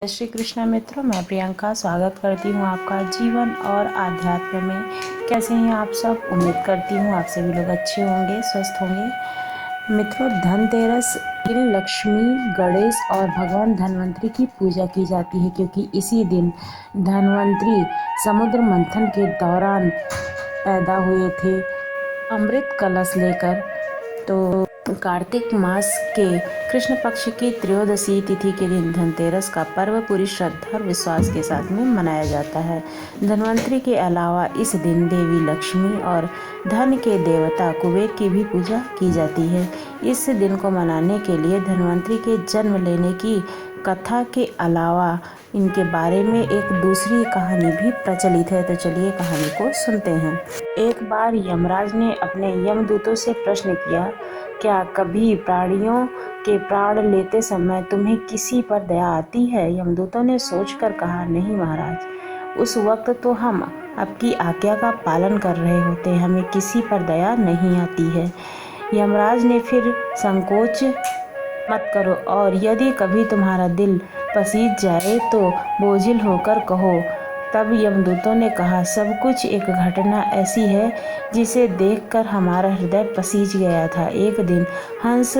जय श्री कृष्ण मित्रों, मैं प्रियंका स्वागत करती हूँ आपका जीवन और आध्यात्म में। कैसे हैं आप सब? उम्मीद करती हूँ आप सभी लोग अच्छे होंगे, स्वस्थ होंगे। मित्रों, धनतेरस दिन लक्ष्मी, गणेश और भगवान धन्वंतरी की पूजा की जाती है, क्योंकि इसी दिन धन्वंतरी समुद्र मंथन के दौरान पैदा हुए थे अमृत कलश लेकर। तो कार्तिक मास के कृष्ण पक्ष की त्रयोदशी तिथि के दिन धनतेरस का पर्व पूरी श्रद्धा और विश्वास के साथ में मनाया जाता है। धन्वंतरी के अलावा इस दिन देवी लक्ष्मी और धन के देवता कुबेर की भी पूजा की जाती है। इस दिन को मनाने के लिए धन्वंतरी के जन्म लेने की कथा के अलावा इनके बारे में एक दूसरी कहानी भी प्रचलित है। तो चलिए कहानी को सुनते हैं। एक बार यमराज ने अपने यमदूतों से प्रश्न किया, क्या कभी प्राणियों के प्राण लेते समय तुम्हें किसी पर दया आती है? यमदूतों ने सोचकर कहा, नहीं महाराज, उस वक्त तो हम आपकी आज्ञा का पालन कर रहे होते, हमें किसी पर दया नहीं आती है। यमराज ने फिर, संकोच मत करो, और यदि कभी तुम्हारा दिल पसीज जाए तो बोझिल होकर कहो। तब यमदूतों ने कहा, सब कुछ एक घटना ऐसी है जिसे देखकर हमारा हृदय पसीज गया था। एक दिन हंस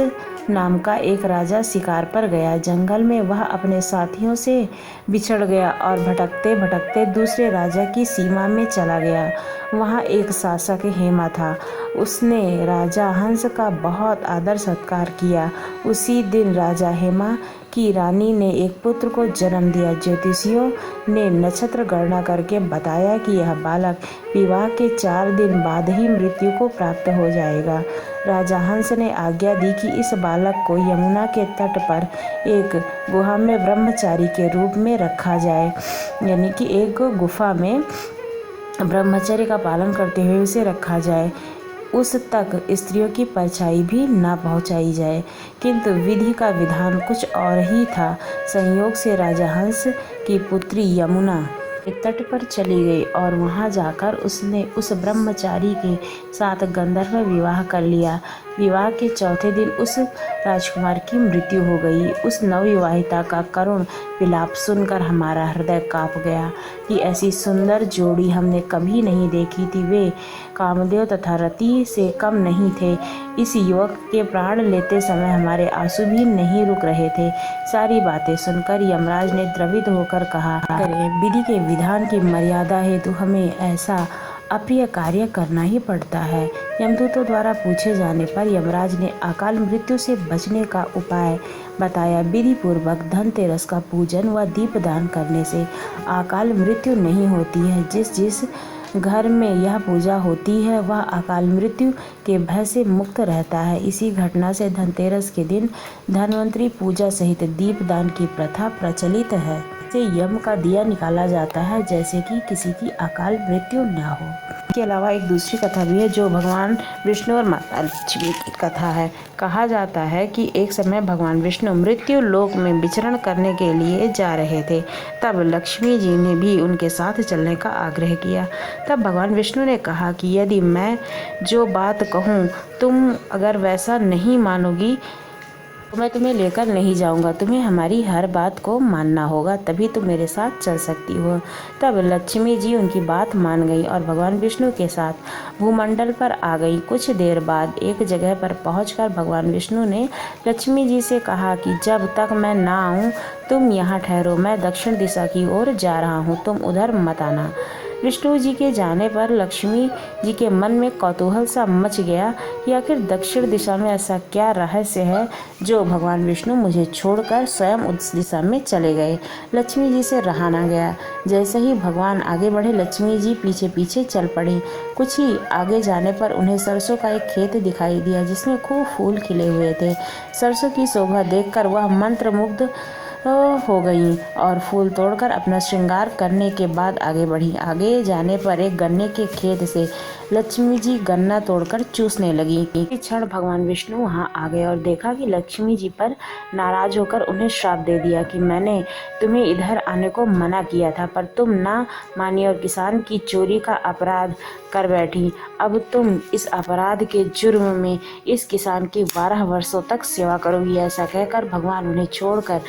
नाम का एक राजा शिकार पर गया। जंगल में वह अपने साथियों से बिछड़ गया और भटकते भटकते दूसरे राजा की सीमा में चला गया। वहाँ एक शासक हेमा था। उसने राजा हंस का बहुत आदर सत्कार किया। उसी दिन राजा हेमा की रानी ने एक पुत्र को जन्म दिया। ज्योतिषियों ने नक्षत्र गणना करके बताया कि यह बालक विवाह के 4 दिन बाद ही मृत्यु को प्राप्त हो जाएगा। राजा हंस ने आज्ञा दी कि इस बालक को यमुना के तट पर एक गुहा में ब्रह्मचारी के रूप में रखा जाए, यानी कि एक गुफा में ब्रह्मचर्य का पालन करते हुए उसे रखा जाए। उस तक स्त्रियों की परछाई भी ना पहुंचाई जाए। किंतु विधि का विधान कुछ और ही था। संयोग से राजा हंस की पुत्री यमुना के तट पर चली गई और वहां जाकर उसने उस ब्रह्मचारी के साथ गंधर्व विवाह कर लिया। विवाह के चौथे दिन उस राजकुमार की मृत्यु हो गई। उस नवविवाहिता का करुण विलाप सुनकर हमारा हृदय कांप गया कि ऐसी सुंदर जोड़ी हमने कभी नहीं देखी थी। वे कामदेव तथा रति से कम नहीं थे। इस युवक के प्राण लेते समय हमारे आंसू भी नहीं रुक रहे थे। सारी बातें सुनकर यमराज ने द्रवित होकर कहा, करें, विधि के विधान की मर्यादा हेतु हमें ऐसा अप्रिय कार्य करना ही पड़ता है। यमदूतों द्वारा पूछे जाने पर यमराज ने अकाल मृत्यु से बचने का उपाय बताया। विधि पूर्वक धनतेरस का पूजन व दीपदान करने से अकाल मृत्यु नहीं होती है। जिस घर में यह पूजा होती है वह अकाल मृत्यु के भय से मुक्त रहता है। इसी घटना से धनतेरस के दिन धन्वंतरी पूजा सहित दीपदान की प्रथा प्रचलित है। से यम का दिया निकाला जाता है, जैसे कि किसी की अकाल मृत्यु न हो। इसके अलावा एक दूसरी कथा भी है जो भगवान विष्णु और माता लक्ष्मी की कथा है। कहा जाता है कि एक समय भगवान विष्णु मृत्यु लोक में विचरण करने के लिए जा रहे थे। तब लक्ष्मी जी ने भी उनके साथ चलने का आग्रह किया। तब भगवान विष्णु ने कहा कि यदि मैं जो बात कहूँ तुम अगर वैसा नहीं मानोगी तो मैं तुम्हें लेकर नहीं जाऊंगा। तुम्हें हमारी हर बात को मानना होगा, तभी तुम मेरे साथ चल सकती हो। तब लक्ष्मी जी उनकी बात मान गई और भगवान विष्णु के साथ भूमंडल पर आ गई। कुछ देर बाद एक जगह पर पहुंचकर भगवान विष्णु ने लक्ष्मी जी से कहा कि जब तक मैं ना आऊं तुम यहाँ ठहरो, मैं दक्षिण दिशा की ओर जा रहा हूँ, तुम उधर मत आना। विष्णु जी के जाने पर लक्ष्मी जी के मन में कौतूहल सा मच गया कि आखिर दक्षिण दिशा में ऐसा क्या रहस्य है जो भगवान विष्णु मुझे छोड़कर स्वयं उस दिशा में चले गए। लक्ष्मी जी से रहा ना गया। जैसे ही भगवान आगे बढ़े लक्ष्मी जी पीछे पीछे चल पड़ी। कुछ ही आगे जाने पर उन्हें सरसों का एक खेत दिखाई दिया जिसमें खूब फूल खिले हुए थे। सरसों की शोभा देखकर वह मंत्रमुग्ध हो गई और फूल तोड़कर अपना श्रृंगार करने के बाद आगे बढ़ी। आगे जाने पर एक गन्ने के खेत से लक्ष्मी जी गन्ना तोड़कर चूसने लगी। एक क्षण भगवान विष्णु वहां आ गए और देखा कि लक्ष्मी जी पर नाराज होकर उन्हें श्राप दे दिया कि मैंने तुम्हें इधर आने को मना किया था, पर तुम ना मानी और किसान की चोरी का अपराध कर बैठी। अब तुम इस अपराध के जुर्म में इस किसान की 12 वर्षों तक सेवा करोगी। ऐसा कहकर भगवान उन्हें छोड़कर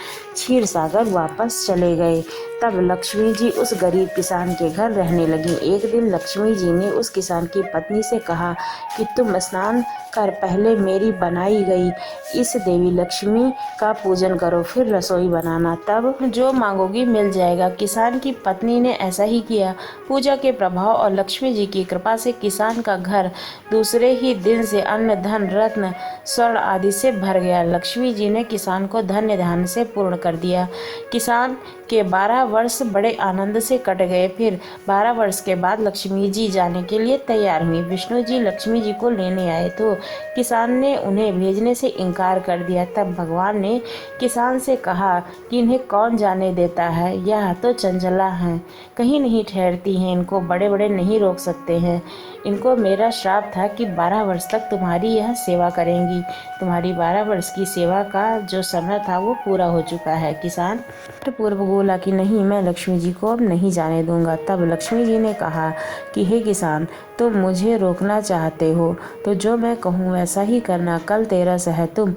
क्षीर सागर वापस चले गए। तब लक्ष्मी जी उस गरीब किसान के घर रहने लगी। एक दिन लक्ष्मी जी ने उस किसान की पत्नी से कहा कि तुम स्नान कर पहले मेरी बनाई गई इस देवी लक्ष्मी का पूजन करो, फिर रसोई बनाना, तब जो मांगोगी मिल जाएगा। किसान की पत्नी ने ऐसा ही किया। पूजा के प्रभाव और लक्ष्मी जी की कृपा से किसान का घर दूसरे ही दिन से अन्न धन रत्न स्वर्ण आदि से भर गया। लक्ष्मी जी ने किसान को धन्य धान्य से पूर्ण कर दिया। किसान के 12 वर्ष बड़े आनंद से कट गए। फिर 12 वर्ष के बाद लक्ष्मी जी जाने के लिए तैयार हुई। विष्णु जी लक्ष्मी जी को लेने आए तो किसान ने उन्हें भेजने से इनकार कर दिया। तब भगवान ने किसान से कहा कि इन्हें कौन जाने देता है, यह तो चंचला हैं, कहीं नहीं ठहरती हैं, इनको बड़े बड़े नहीं रोक सकते हैं। इनको मेरा श्राप था कि 12 वर्ष तक तुम्हारी यह सेवा करेंगी। तुम्हारी 12 वर्ष की सेवा का जो समय था वो पूरा हो चुका है। किसान पूर्व बोला कि नहीं, मैं लक्ष्मी जी को अब नहीं जाने दूंगा। तब लक्ष्मी जी ने कहा कि हे किसान, तुम मुझे रोकना चाहते हो तो जो मैं कहूँ वैसा ही करना। कल तेरस है, तुम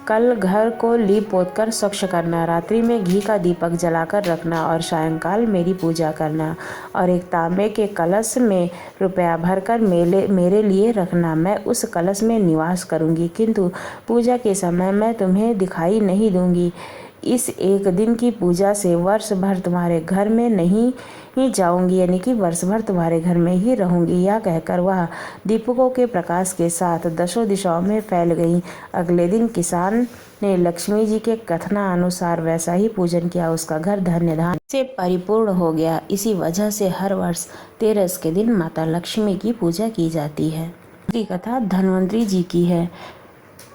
कल घर को लीप पोत कर स्वच्छ करना, रात्रि में घी का दीपक जलाकर रखना और सायंकाल मेरी पूजा करना और एक तांबे के कलश में रुपया भरकर मेरे लिए रखना। मैं उस कलश में निवास करूंगी, किंतु पूजा के समय मैं तुम्हें दिखाई नहीं दूंगी। इस एक दिन की पूजा से वर्ष भर तुम्हारे घर में नहीं ही जाऊंगी, यानी कि वर्ष भर तुम्हारे घर में ही रहूंगी। यह कहकर वह दीपकों के प्रकाश के साथ दशों दिशाओं में फैल गई। अगले दिन किसान ने लक्ष्मी जी के कथनानुसार वैसा ही पूजन किया। उसका घर धन्य धान्य से परिपूर्ण हो गया। इसी वजह से हर वर्ष तेरस के दिन माता लक्ष्मी की पूजा की जाती है। दूसरी कथा धन्वंतरी जी की है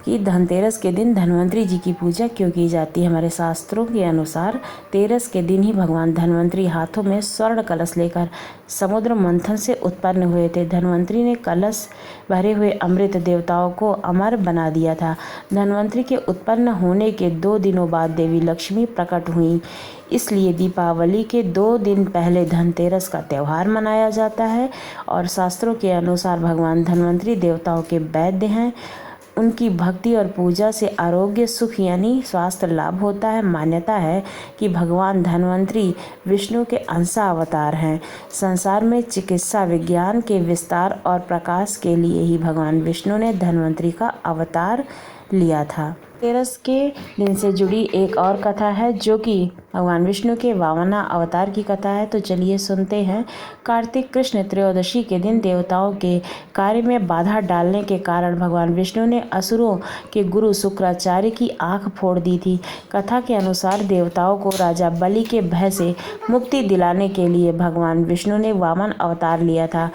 कि धनतेरस के दिन धन्वंतरी जी की पूजा क्यों की जाती है। हमारे शास्त्रों के अनुसार तेरस के दिन ही भगवान धन्वंतरी हाथों में स्वर्ण कलश लेकर समुद्र मंथन से उत्पन्न हुए थे। धन्वंतरी ने कलश भरे हुए अमृत देवताओं को अमर बना दिया था। धन्वंतरी के उत्पन्न होने के 2 दिनों बाद देवी लक्ष्मी प्रकट हुई। इसलिए दीपावली के 2 दिन पहले धनतेरस का त्यौहार मनाया जाता है और शास्त्रों के अनुसार भगवान धन्वंतरी देवताओं के वैद्य हैं। उनकी भक्ति और पूजा से आरोग्य सुख यानी स्वास्थ्य लाभ होता है। मान्यता है कि भगवान धन्वंतरी विष्णु के अंशा अवतार हैं। संसार में चिकित्सा विज्ञान के विस्तार और प्रकाश के लिए ही भगवान विष्णु ने धन्वंतरी का अवतार लिया था। तेरस के दिन से जुड़ी एक और कथा है जो कि भगवान विष्णु के वामना अवतार की कथा है। तो चलिए सुनते हैं। कार्तिक कृष्ण त्रयोदशी के दिन देवताओं के कार्य में बाधा डालने के कारण भगवान विष्णु ने असुरों के गुरु शुक्राचार्य की आंख फोड़ दी थी। कथा के अनुसार देवताओं को राजा बलि के भय से मुक्ति दिलाने के लिए भगवान विष्णु ने वामन अवतार लिया था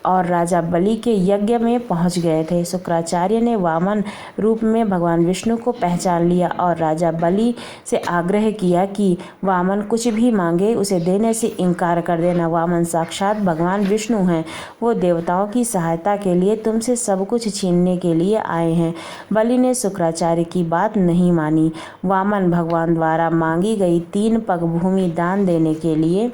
और राजा बलि के यज्ञ में पहुंच गए थे। शुक्राचार्य ने वामन रूप में भगवान विष्णु को पहचान लिया और राजा बलि से आग्रह किया कि वामन कुछ भी मांगे उसे देने से इनकार कर देना। वामन साक्षात भगवान विष्णु हैं, वो देवताओं की सहायता के लिए तुमसे सब कुछ छीनने के लिए आए हैं। बलि ने शुक्राचार्य की बात नहीं मानी। वामन भगवान द्वारा मांगी गई 3 पग भूमि दान देने के लिए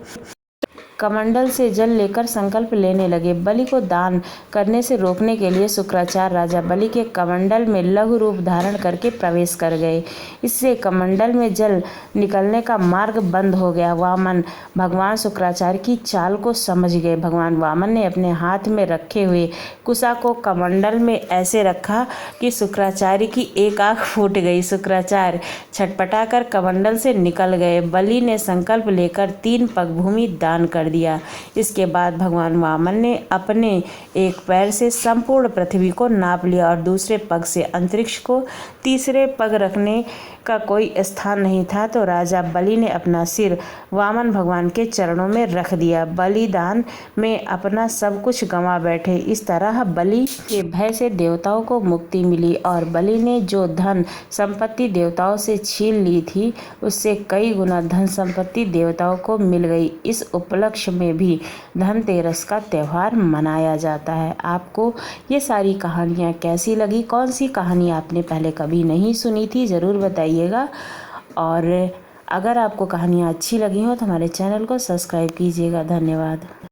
कमंडल से जल लेकर संकल्प लेने लगे। बलि को दान करने से रोकने के लिए शुक्राचार्य राजा बलि के कमंडल में लघु रूप धारण करके प्रवेश कर गए। इससे कमंडल में जल निकलने का मार्ग बंद हो गया। वामन भगवान शुक्राचार्य की चाल को समझ गए। भगवान वामन ने अपने हाथ में रखे हुए कुशा को कमंडल में ऐसे रखा कि शुक्राचार्य की एक आंख फूट गई। शुक्राचार्य छटपटाकर कमंडल से निकल गए। बलि ने संकल्प लेकर 3 पग भूमि दान कर दिया। इसके बाद भगवान वामन ने अपने एक पैर से संपूर्ण पृथ्वी को नाप लिया और दूसरे पग से अंतरिक्ष को। तीसरे पग रखने का कोई स्थान नहीं था तो राजा बलि ने अपना सिर वामन भगवान के चरणों में रख दिया। बलिदान में अपना सब कुछ गंवा बैठे। इस तरह बलि के भय से देवताओं को मुक्ति मिली और बलि ने जो धन संपत्ति देवताओं से छीन ली थी उससे कई गुना धन संपत्ति देवताओं को मिल गई। इस उपलक्ष्य में भी धनतेरस का त्यौहार मनाया जाता है। आपको ये सारी कहानियाँ कैसी लगी? कौन सी कहानी आपने पहले कभी नहीं सुनी थी? ज़रूर बताइएगा। और अगर आपको कहानियाँ अच्छी लगी हो तो हमारे चैनल को सब्सक्राइब कीजिएगा। धन्यवाद।